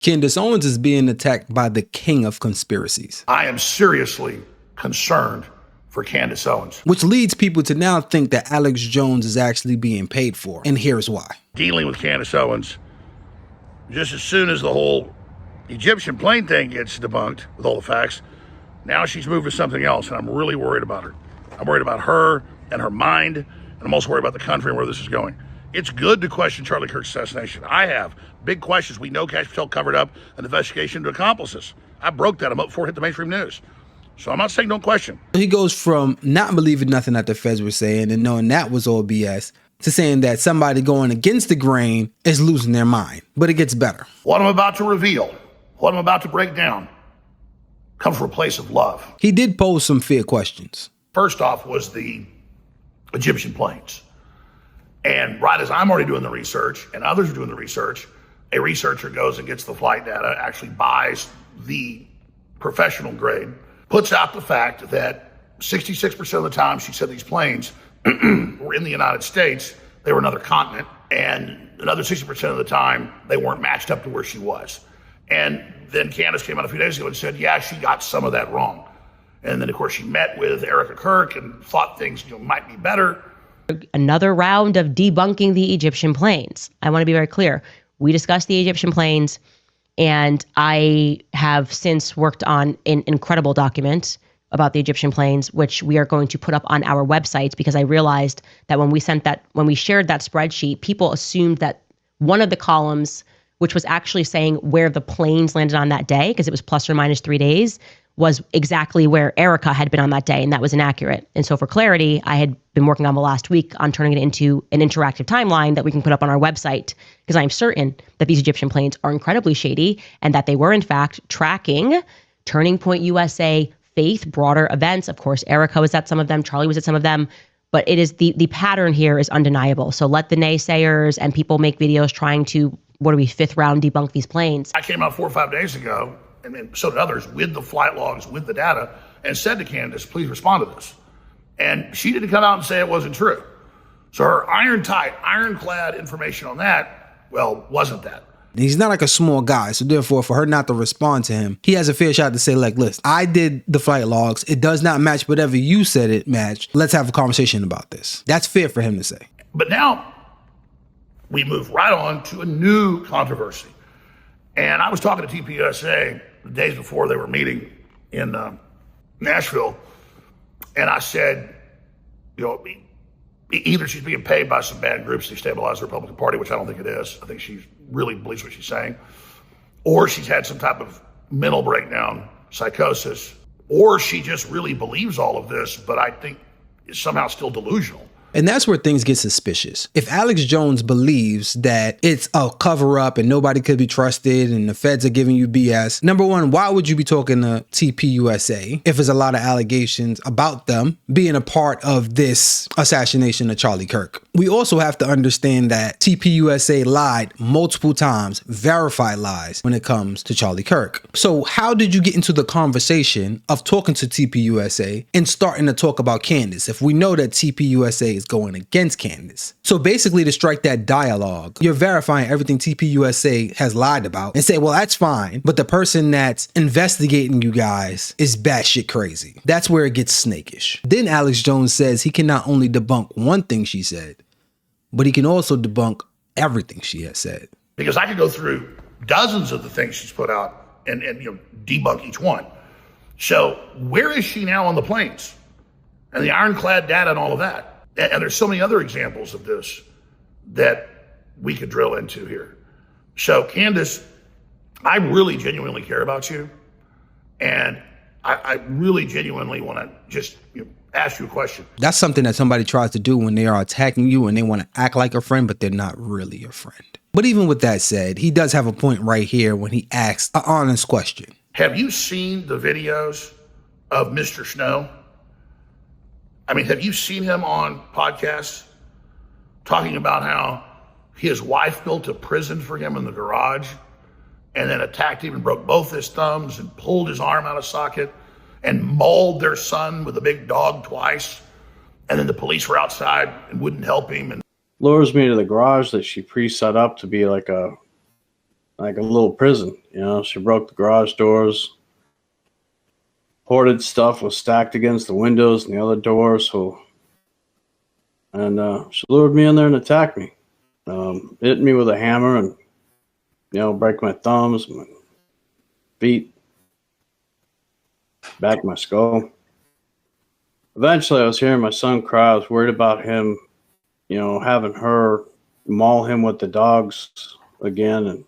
Candace Owens is being attacked by the king of conspiracies. I am seriously concerned for Candace Owens. Which leads people to now think that Alex Jones is actually being paid for. And here's why. Dealing with Candace Owens, just as soon as the whole Egyptian plane thing gets debunked with all the facts, now she's moved to something else, and I'm really worried about her. I'm worried about her and her mind, and I'm also worried about the country and where this is going. It's good to question Charlie Kirk's assassination. I have big questions. We know Cash Patel covered up an investigation into accomplices. I broke that before it hit the mainstream news. So I'm not saying don't question. He goes from not believing nothing that the feds were saying and knowing that was all BS to saying that somebody going against the grain is losing their mind. But it gets better. What I'm about to reveal, what I'm about to break down, comes from a place of love. He did pose some fair questions. First off was the Egyptian planes. And right as I'm already doing the research and others are doing the research, a researcher goes and gets the flight data, actually buys the professional grade, puts out the fact that 66% of the time she said these planes were in the United States, they were another continent, and another 60% of the time they weren't matched up to where she was. And then Candace came out a few days ago and said, yeah, she got some of that wrong. And then of course she met with Erika Kirk and thought things might be better. Another round of debunking the Egyptian planes. I want to be very clear. We discussed the Egyptian planes, and I have since worked on an incredible document about the Egyptian planes, which we are going to put up on our website, because I realized that when we shared that spreadsheet, people assumed that one of the columns, which was actually saying where the planes landed on that day, because it was plus or minus 3 days, was exactly where Erika had been on that day, and that was inaccurate. And so for clarity, I had been working on the last week on turning it into an interactive timeline that we can put up on our website, because I'm certain that these Egyptian planes are incredibly shady and that they were in fact tracking Turning Point USA, Faith, broader events. Of course, Erika was at some of them, Charlie was at some of them, but it is the pattern here is undeniable. So let the naysayers and people make videos trying to, fifth round debunk these planes. I came out 4 or 5 days ago, and so did others, with the flight logs, with the data, and said to Candace, please respond to this. And she didn't come out and say it wasn't true. So her ironclad information on that, well, wasn't that. He's not like a small guy, so therefore for her not to respond to him, he has a fair shot to say, like, listen, I did the flight logs. It does not match whatever you said it matched. Let's have a conversation about this. That's fair for him to say. But now we move right on to a new controversy. And I was talking to TPUSA the days before they were meeting in Nashville, and I said, either she's being paid by some bad groups to destabilize the Republican Party, which I don't think it is. I think she really believes what she's saying. Or she's had some type of mental breakdown, psychosis, or she just really believes all of this, but I think is somehow still delusional. And that's where things get suspicious. If Alex Jones believes that it's a cover up and nobody could be trusted and the feds are giving you BS, number one, why would you be talking to TPUSA if there's a lot of allegations about them being a part of this assassination of Charlie Kirk? We also have to understand that TPUSA lied multiple times, verified lies when it comes to Charlie Kirk. So how did you get into the conversation of talking to TPUSA and starting to talk about Candace if we know that TPUSA is going against Candace? So basically, to strike that dialogue, you're verifying everything TPUSA has lied about and say, well, that's fine, but the person that's investigating you guys is batshit crazy. That's where it gets snakish. Then Alex Jones says he can not only debunk one thing she said, but he can also debunk everything she has said. Because I could go through dozens of the things she's put out and debunk each one. So where is she now on the planes and the ironclad data and all of that? And there's so many other examples of this that we could drill into here. So Candace, I really genuinely care about you. And I really genuinely want to just ask you a question. That's something that somebody tries to do when they are attacking you and they want to act like a friend, but they're not really your friend. But even with that said, he does have a point right here when he asks an honest question. Have you seen the videos of Mr. Snow? I mean, have you seen him on podcasts talking about how his wife built a prison for him in the garage and then attacked him and broke both his thumbs and pulled his arm out of socket and mauled their son with a big dog twice? And then the police were outside and wouldn't help him. And lures me to the garage that she pre-set up to be like a like a little prison. You know, she broke the garage doors. Hoarded stuff was stacked against the windows and the other doors. And she lured me in there and attacked me. Hit me with a hammer and, break my thumbs, my feet, back of my skull. Eventually, I was hearing my son cry. I was worried about him, having her maul him with the dogs again. And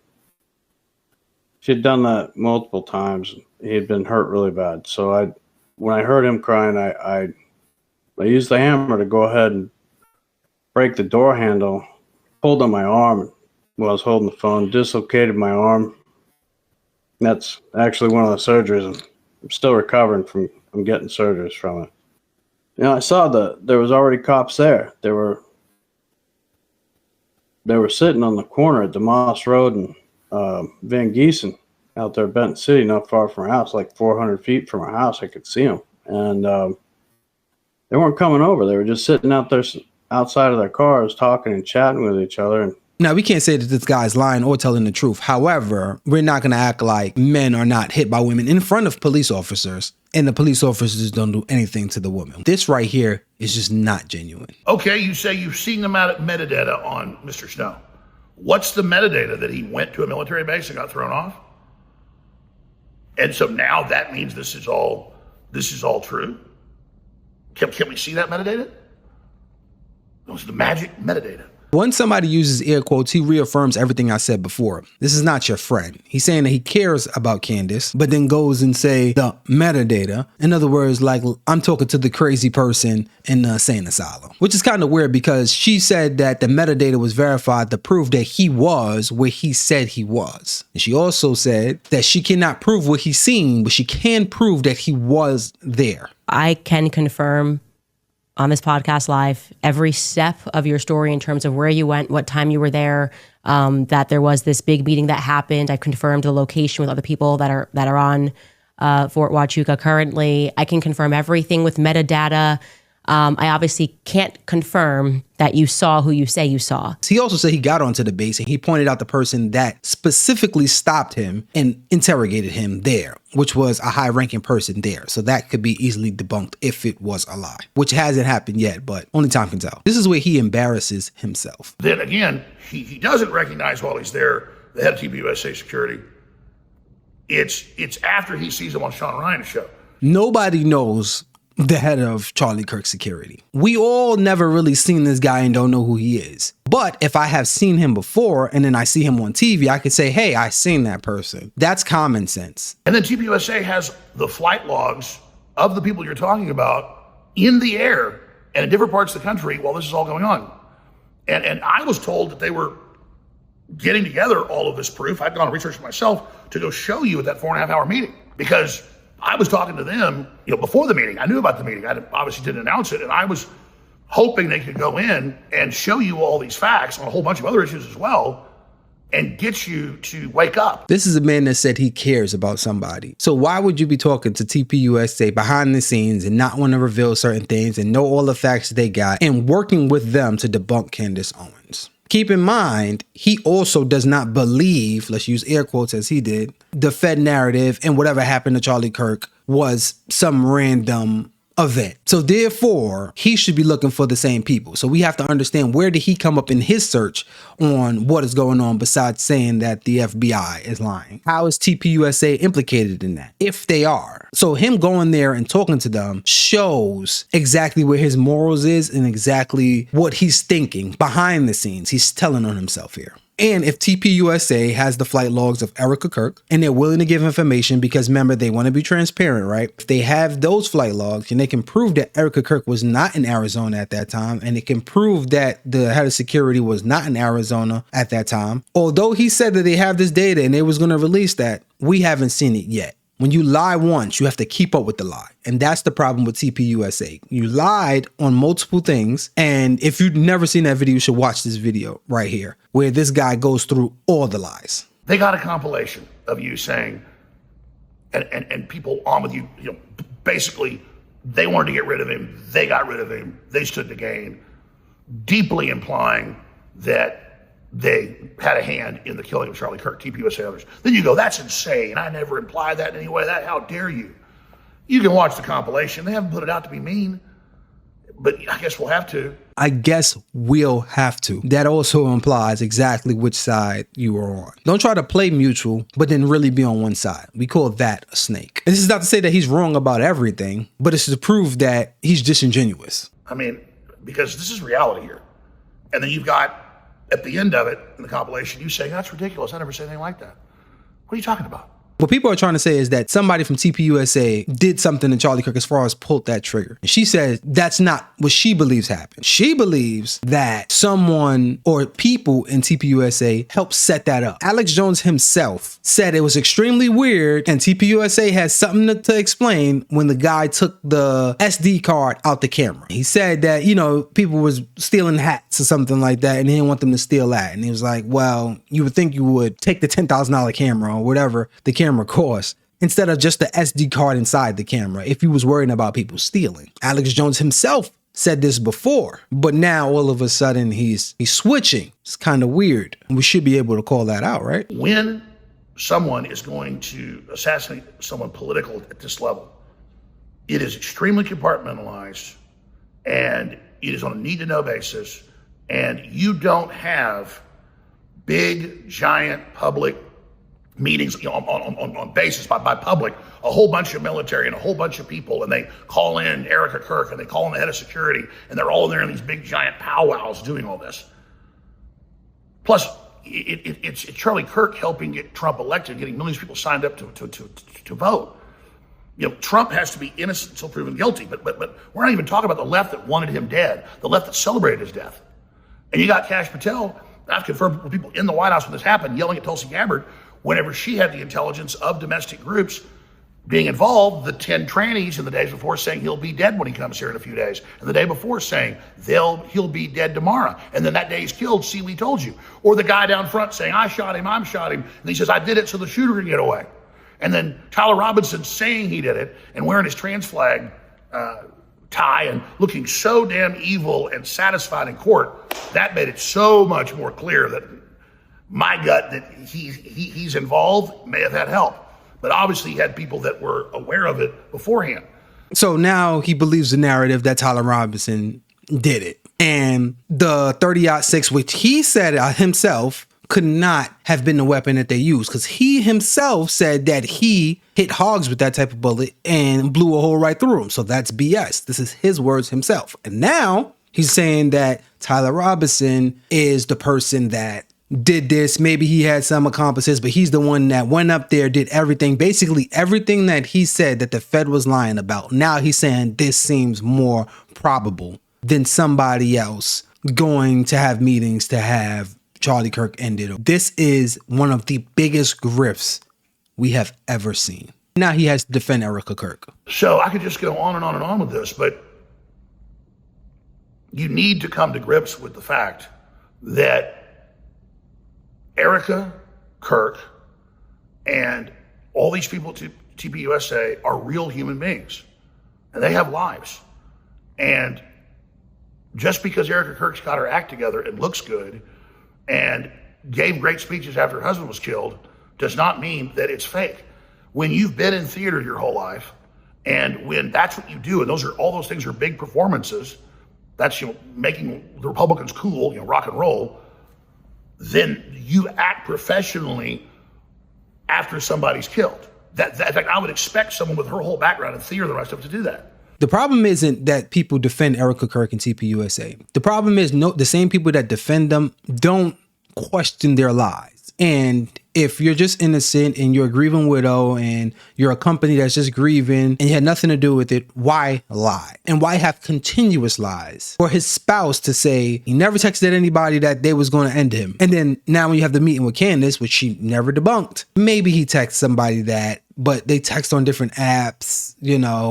she had done that multiple times. He had been hurt really bad. So when I heard him crying, I used the hammer to go ahead and break the door handle, pulled on my arm while I was holding the phone, dislocated my arm. That's actually one of the surgeries. I'm still recovering from getting surgeries from it. I saw there was already cops there. They were sitting on the corner at DeMoss Road and Van Giesen out there, Benton City, not far from our house, like 400 feet from our house. I could see them. And they weren't coming over. They were just sitting out there outside of their cars talking and chatting with each other. And now, we can't say that this guy's lying or telling the truth. However, we're not going to act like men are not hit by women in front of police officers and the police officers don't do anything to the woman. This right here is just not genuine. Okay, you say you've seen the metadata on Mr. Snow. What's the metadata? That he went to a military base and got thrown off? And so now that means this is all true? Can we see that metadata? Those are the magic metadata. When somebody uses air quotes, he reaffirms everything I said before. This is not your friend. He's saying that he cares about Candace, but then goes and say the metadata. In other words, like I'm talking to the crazy person in the insane asylum, which is kind of weird because she said that the metadata was verified to prove that he was where he said he was. And she also said that she cannot prove what he's seen, but she can prove that he was there. I can confirm on this podcast live every step of your story in terms of where you went, what time you were there, that there was this big meeting that happened. I confirmed the location with other people that are on Fort Huachuca currently. I can confirm everything with metadata. I obviously can't confirm that you saw who you say you saw. He also said he got onto the base and he pointed out the person that specifically stopped him and interrogated him there, which was a high-ranking person there. So that could be easily debunked if it was a lie, which hasn't happened yet, but only time can tell. This is where he embarrasses himself. Then again, he doesn't recognize while he's there the head of TPUSA security. It's after he sees him on Sean Ryan's show. Nobody knows the head of Charlie Kirk security. We all never really seen this guy and don't know who he is. But if I have seen him before and then I see him on TV, I could say, hey, I seen that person. That's common sense. And then TPUSA has the flight logs of the people you're talking about in the air and in different parts of the country while this is all going on. And I was told that they were getting together all of this proof. I'd gone and researched myself to go show you at that 4.5 hour meeting because I was talking to them, before the meeting. I knew about the meeting. I obviously didn't announce it. And I was hoping they could go in and show you all these facts on a whole bunch of other issues as well and get you to wake up. This is a man that said he cares about somebody. So why would you be talking to TPUSA behind the scenes and not want to reveal certain things and know all the facts they got and working with them to debunk Candace Owens? Keep in mind, he also does not believe, let's use air quotes as he did, the Fed narrative and whatever happened to Charlie Kirk was some random event. So therefore, he should be looking for the same people. So we have to understand, where did he come up in his search on what is going on besides saying that the FBI is lying? How is TPUSA implicated in that, if they are? So him going there and talking to them shows exactly where his morals is and exactly what he's thinking behind the scenes. He's telling on himself here. And if TPUSA has the flight logs of Erika Kirk and they're willing to give information because, remember, they want to be transparent, right? If they have those flight logs and they can prove that Erika Kirk was not in Arizona at that time, and it can prove that the head of security was not in Arizona at that time, although he said that they have this data and they was going to release that, we haven't seen it yet. When you lie once, you have to keep up with the lie. And that's the problem with TPUSA. You lied on multiple things. And if you've never seen that video, you should watch this video right here, where this guy goes through all the lies. They got a compilation of you saying, and people on with you, basically, they wanted to get rid of him. They got rid of him. They stood to gain, deeply implying that they had a hand in the killing of Charlie Kirk, TPUSA and others. Then you go, that's insane. I never implied that in any way. How dare you? You can watch the compilation. They haven't put it out to be mean, but I guess we'll have to. I guess we'll have to. That also implies exactly which side you are on. Don't try to play mutual, but then really be on one side. We call that a snake. And this is not to say that he's wrong about everything, but it's to prove that he's disingenuous. I mean, because this is reality here. And then you've got, at the end of it, in the compilation, you saying, that's ridiculous. I never said anything like that. What are you talking about? What people are trying to say is that somebody from TPUSA did something to Charlie Kirk as far as pulled that trigger. And she says that's not what she believes happened. She believes that someone or people in TPUSA helped set that up. Alex Jones himself said it was extremely weird and TPUSA has something to explain when the guy took the SD card out the camera. He said that, people was stealing hats or something like that and he didn't want them to steal that. And he was like, well, you would think you would take the $10,000 camera or whatever the camera cost instead of just the SD card inside the camera if he was worrying about people stealing. Alex Jones himself said this before, but now all of a sudden he's switching. It's kind of weird. We should be able to call that out, right? When someone is going to assassinate someone political at this level, it is extremely compartmentalized and it is on a need-to-know basis, and you don't have big, giant public meetings on basis by public, a whole bunch of military and a whole bunch of people, and they call in Erika Kirk and they call in the head of security, and they're all in there in these big giant powwows doing all this. Plus, it's Charlie Kirk helping get Trump elected, getting millions of people signed up to vote. Trump has to be innocent until proven guilty, but we're not even talking about the left that wanted him dead, the left that celebrated his death. And you got Kash Patel, I've confirmed with people in the White House when this happened, yelling at Tulsi Gabbard, whenever she had the intelligence of domestic groups being involved, the 10 trannies in the days before saying he'll be dead when he comes here in a few days, and the day before saying he'll be dead tomorrow, and then that day he's killed, see, we told you. Or the guy down front saying, I shot him, and he says, I did it so the shooter could get away. And then Tyler Robinson saying he did it and wearing his trans flag tie and looking so damn evil and satisfied in court, that made it so much more clear that my gut that he's involved may have had help. But obviously he had people that were aware of it beforehand. So now he believes the narrative that Tyler Robinson did it. And the 30-06, which he said himself could not have been the weapon that they used, because he himself said that he hit hogs with that type of bullet and blew a hole right through him. So that's BS. This is his words himself. And now he's saying that Tyler Robinson is the person that did this. Maybe he had some accomplices, but he's the one that went up there, did everything, basically everything that he said that the Fed was lying about. Now he's saying this seems more probable than somebody else going to have meetings to have Charlie Kirk ended. This is one of the biggest grifts we have ever seen. Now he has to defend Erika Kirk. So I could just go on and on and on with this, but you need to come to grips with the fact that Erika Kirk and all these people at TPUSA are real human beings, and they have lives. And just because Erika Kirk's got her act together and looks good and gave great speeches after her husband was killed does not mean that it's fake. When you've been in theater your whole life, and when that's what you do, and all those things are big performances, that's making the Republicans cool, rock and roll, then you act professionally after somebody's killed. In fact, I would expect someone with her whole background in theater and the rest of it to do that. The problem isn't that people defend Erika Kirk and TPUSA. The problem is the same people that defend them don't question their lies. And if you're just innocent and you're a grieving widow and you're a company that's just grieving and you had nothing to do with it, why lie? And why have continuous lies? For his spouse to say he never texted anybody that they was going to end him. And then now when you have the meeting with Candace, which she never debunked, maybe he texted somebody that, but they text on different apps,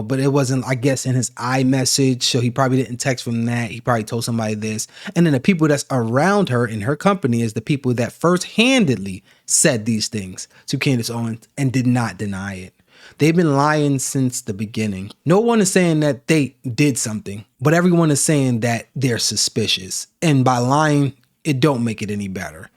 but it wasn't, I guess, in his iMessage. So he probably didn't text from that. He probably told somebody this. And then the people that's around her in her company is the people that first-handedly said these things to Candace Owens and did not deny it. They've been lying since the beginning. No one is saying that they did something, but everyone is saying that they're suspicious. And by lying it don't make it any better.